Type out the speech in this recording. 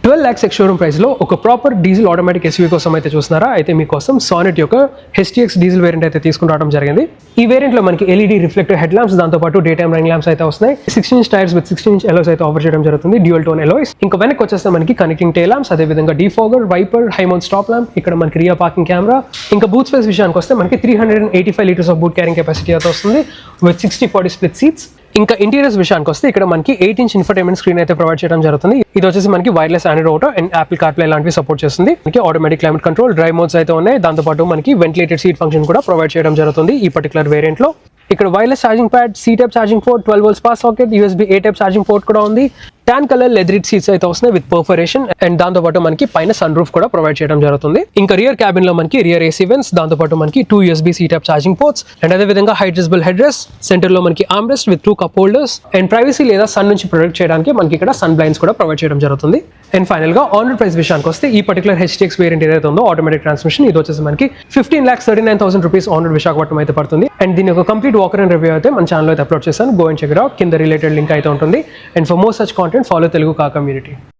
12 lakhs ex showroom price లో ఒక proper diesel automatic SUV కోసం అయితే చూస్తున్నారా? అయితే మీకోసం సానెట్ యొక్క HTX డీజిల్ వేరియంట్ అయితే తీసుకుని రావడం జరిగింది. ఈ వేరియంట్ లో మనకి LED రిఫ్లెక్టర్ హెడ్ ల్యాంప్స్, దాంతో పాటు డే టైమ్ రన్నింగ్ ల్యాంప్స్ అయితే వస్తున్నాయి. 16-inch tyres with 16-inch alloys అయితే ఆఫర్ చేయడం జరుగుతుంది, డ్యూయల్ టోన్ ఎలాయ్స్. ఇంకా వెనక్కి వచ్చేస్తే మనకి కనెక్టింగ్ టైల్ ల్యాంప్స్, అదే విధంగా defogger, wiper, high mount stop lamp, ఇక్కడ మనకి రియర్ పార్కింగ్ కెమెరా. ఇంకా బూట్ స్పేస్ విషయానికి వస్తే మనకి 385 liters of boot carrying capacity అయితే వస్తుంది విత్ 60-40 స్ప్లిట్ సీట్స్. ఇంకా ఇంటీరియర్స్ విషయానికి వస్తే ఇక్కడ మనకి 8-inch ఇన్ఫర్టైన్మెంట్ స్క్రీన్ అయితే ప్రొవైడ్ చేయడం జరుగుతుంది. ఇది వచ్చేసి మనకి wireless Android Auto and Apple CarPlay లాంటివి సపోర్ట్ చేస్తుంది. మనకి automatic climate control, drive modes అయితే ఉన్నాయి. దాంతో పాటు మనకి వెంటిలేటెడ్ సీట్ ఫంక్షన్ కూడా ప్రొవైడ్ చేయడం జరుగుతుంది ఈ పర్టికులర్ వేరియంట్ లో. ఇక్కడ wireless charging pad, C type charging port, 12 volts pass socket, USB-A type charging port కూడా ఉంది. టాన్ కలర్ లెదర్ సీట్స్ అయితే వస్తున్నాయి విత్ పర్ఫరేషన్ అండ్ దాంతో పాటు మనకి పైన సన్ రూఫ్ కూడా ప్రొవైడ్ చేయడం జరుగుతుంది. ఇంకా రియర్ క్యాబిన్ లో మనకి రియర్ AC వెంట్స్, దాంతో పాటు మనకి 2 USB-C type charging ports and అదే విధంగా హైడ్రస్బుల్ హెడ్ రెస్ట్, సెంటర్ లో మనకి arm rest with 2 cup holders and privacy లేదా సన్ నుంచి ప్రొటెక్ట్ చేయడానికి మనకి ఇక్కడ సన్ బ్లైండ్స్ కూడా ప్రొవైడ్ చేయడం జరుగుతుంది. అండ్ ఫైనల్ గా ఆన్ రోడ్ ప్రైస్ విషయానికి వస్తే ఈ పర్టికులర్ HTX వేరియంట్ ఏదైతే ఉందో ఆటోమేటిక్ ట్రాన్స్మిషన్, ఇది వచ్చేసి మనకి 15,39,000 rupees ఆన్ రోడ్ విశాఖపట్నం అయితే పడుతుంది. అండ్ దీని ఒక కంప్లీట్ వాకర్ అండ్ రివ్యూ అయితే మన ఛానల్ అయితే అప్లోడ్ చేశాను. Go and check it out. కింద రిలేటెడ్ లింక్ అయితే ఉంటుంది. And for more such content follow Telugu కా కమ్యూనిటీ.